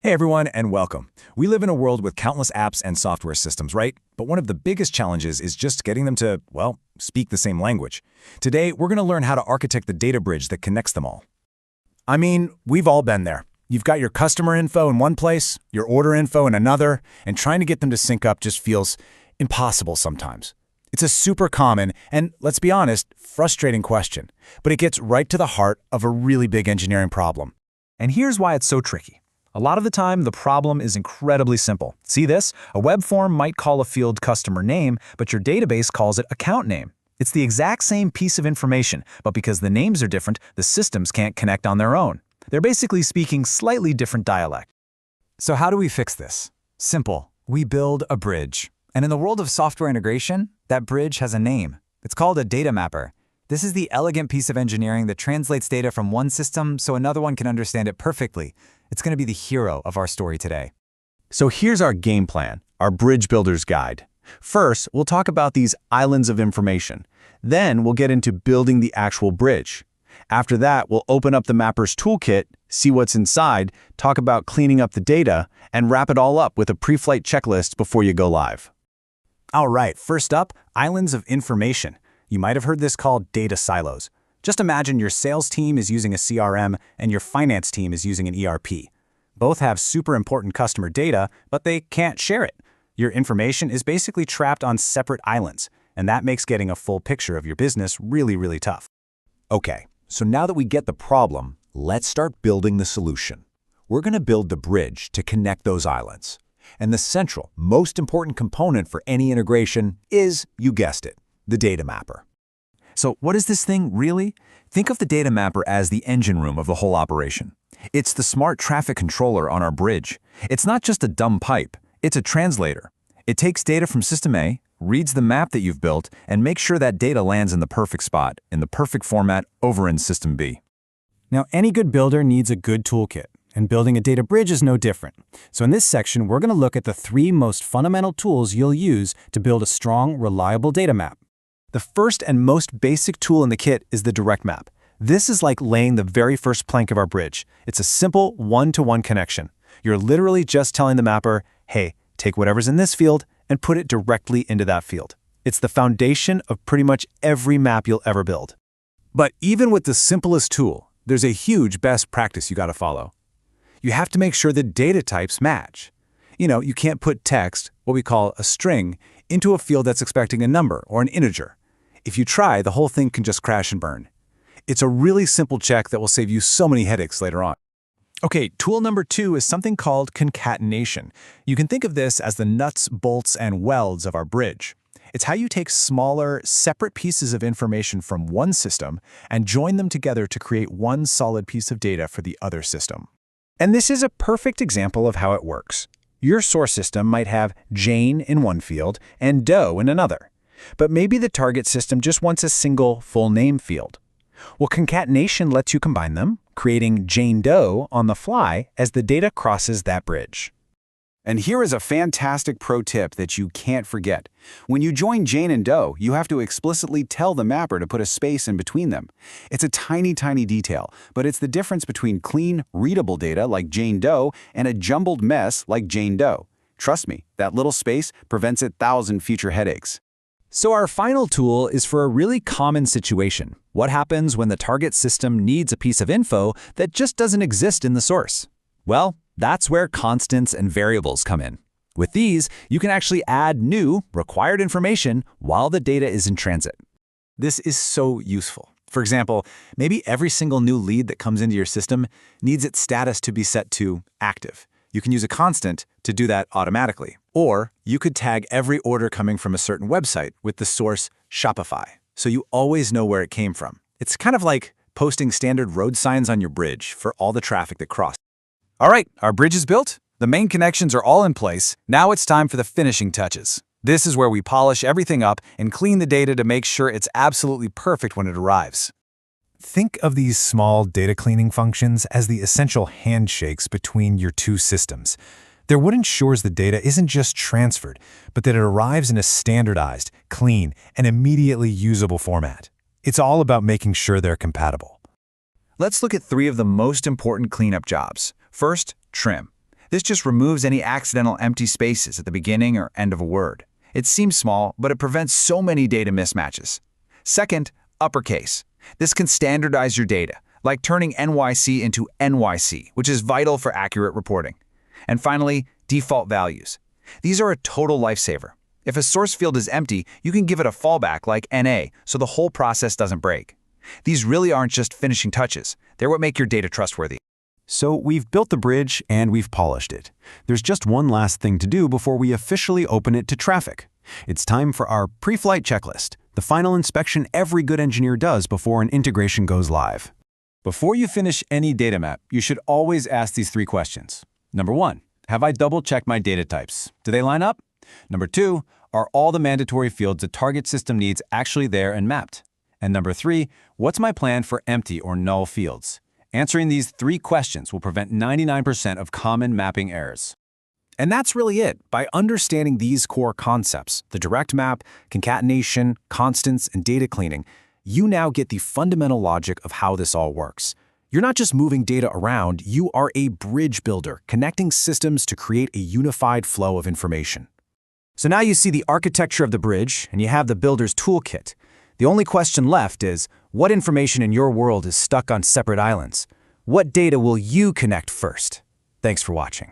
Hey everyone, and welcome. We live in a world with countless apps and software systems, right? But one of the biggest challenges is just getting them to, well, speak the same language. Today, we're going to learn how to architect the data bridge that connects them all. I mean, we've all been there. You've got your customer info in one place, your order info in another, and trying to get them to sync up just feels impossible sometimes. It's a super common and, let's be honest, frustrating question, but it gets right to the heart of a really big engineering problem. And here's why it's so tricky. A lot of the time, the problem is incredibly simple. See this? A web form might call a field customer name, but your database calls it account name. It's the exact same piece of information, but because the names are different, the systems can't connect on their own. They're basically speaking slightly different dialect. So how do we fix this? Simple. We build a bridge. And in the world of software integration, that bridge has a name. It's called a data mapper. This is the elegant piece of engineering that translates data from one system so another one can understand it perfectly. It's going to be the hero of our story today. So here's our game plan, our bridge builder's guide. First, we'll talk about these islands of information. Then we'll get into building the actual bridge. After that, we'll open up the mapper's toolkit, see what's inside, talk about cleaning up the data, and wrap it all up with a pre-flight checklist before you go live. All right, first up, islands of information. You might have heard this called data silos. Just imagine your sales team is using a CRM and your finance team is using an ERP. Both have super important customer data, but they can't share it. Your information is basically trapped on separate islands, and that makes getting a full picture of your business really, really tough. Okay, so now that we get the problem, let's start building the solution. We're going to build the bridge to connect those islands. And the central, most important component for any integration is, you guessed it, the data mapper. So what is this thing really? Think of the data mapper as the engine room of the whole operation. It's the smart traffic controller on our bridge. It's not just a dumb pipe, it's a translator. It takes data from System A, reads the map that you've built, and makes sure that data lands in the perfect spot, in the perfect format over in System B. Now, any good builder needs a good toolkit, and building a data bridge is no different. So in this section, we're going to look at the three most fundamental tools you'll use to build a strong, reliable data map. The first and most basic tool in the kit is the direct map. This is like laying the very first plank of our bridge. It's a simple one-to-one connection. You're literally just telling the mapper, hey, take whatever's in this field and put it directly into that field. It's the foundation of pretty much every map you'll ever build. But even with the simplest tool, there's a huge best practice you got to follow. You have to make sure the data types match. You can't put text, what we call a string, into a field that's expecting a number or an integer. If you try, the whole thing can just crash and burn. It's a really simple check that will save you so many headaches later on. Okay, tool number 2 is something called concatenation. You can think of this as the nuts, bolts, and welds of our bridge. It's how you take smaller, separate pieces of information from one system and join them together to create one solid piece of data for the other system. And this is a perfect example of how it works. Your source system might have Jane in one field and Doe in another. But maybe the target system just wants a single full name field. Well, concatenation lets you combine them, creating Jane Doe on the fly as the data crosses that bridge. And here is a fantastic pro tip that you can't forget. When you join Jane and Doe, you have to explicitly tell the mapper to put a space in between them. It's a tiny, tiny detail, but it's the difference between clean, readable data like Jane Doe and a jumbled mess like Jane Doe. Trust me, that little space prevents 1,000 future headaches. So our final tool is for a really common situation. What happens when the target system needs a piece of info that just doesn't exist in the source? Well, that's where constants and variables come in. With these, you can actually add new, required information while the data is in transit. This is so useful. For example, maybe every single new lead that comes into your system needs its status to be set to active. You can use a constant to do that automatically. Or you could tag every order coming from a certain website with the source Shopify, so you always know where it came from. It's kind of like posting standard road signs on your bridge for all the traffic that crosses. All right, our bridge is built. The main connections are all in place. Now it's time for the finishing touches. This is where we polish everything up and clean the data to make sure it's absolutely perfect when it arrives. Think of these small data cleaning functions as the essential handshakes between your two systems. They're what ensures the data isn't just transferred, but that it arrives in a standardized, clean, and immediately usable format. It's all about making sure they're compatible. Let's look at 3 of the most important cleanup jobs. First, trim. This just removes any accidental empty spaces at the beginning or end of a word. It seems small, but it prevents so many data mismatches. Second, uppercase. This can standardize your data, like turning NYC into NYC, which is vital for accurate reporting. And finally, default values. These are a total lifesaver. If a source field is empty, you can give it a fallback like NA, so the whole process doesn't break. These really aren't just finishing touches. They're what make your data trustworthy. So we've built the bridge and we've polished it. There's just one last thing to do before we officially open it to traffic. It's time for our pre-flight checklist, the final inspection every good engineer does before an integration goes live. Before you finish any data map, you should always ask these 3 questions. Number 1, have I double-checked my data types? Do they line up? Number 2, are all the mandatory fields the target system needs actually there and mapped? And number 3, what's my plan for empty or null fields? Answering these 3 questions will prevent 99% of common mapping errors. And that's really it. By understanding these core concepts, the direct map, concatenation, constants, and data cleaning, you now get the fundamental logic of how this all works. You're not just moving data around, you are a bridge builder, connecting systems to create a unified flow of information. So now you see the architecture of the bridge, and you have the builder's toolkit. The only question left is, what information in your world is stuck on separate islands? What data will you connect first? Thanks for watching.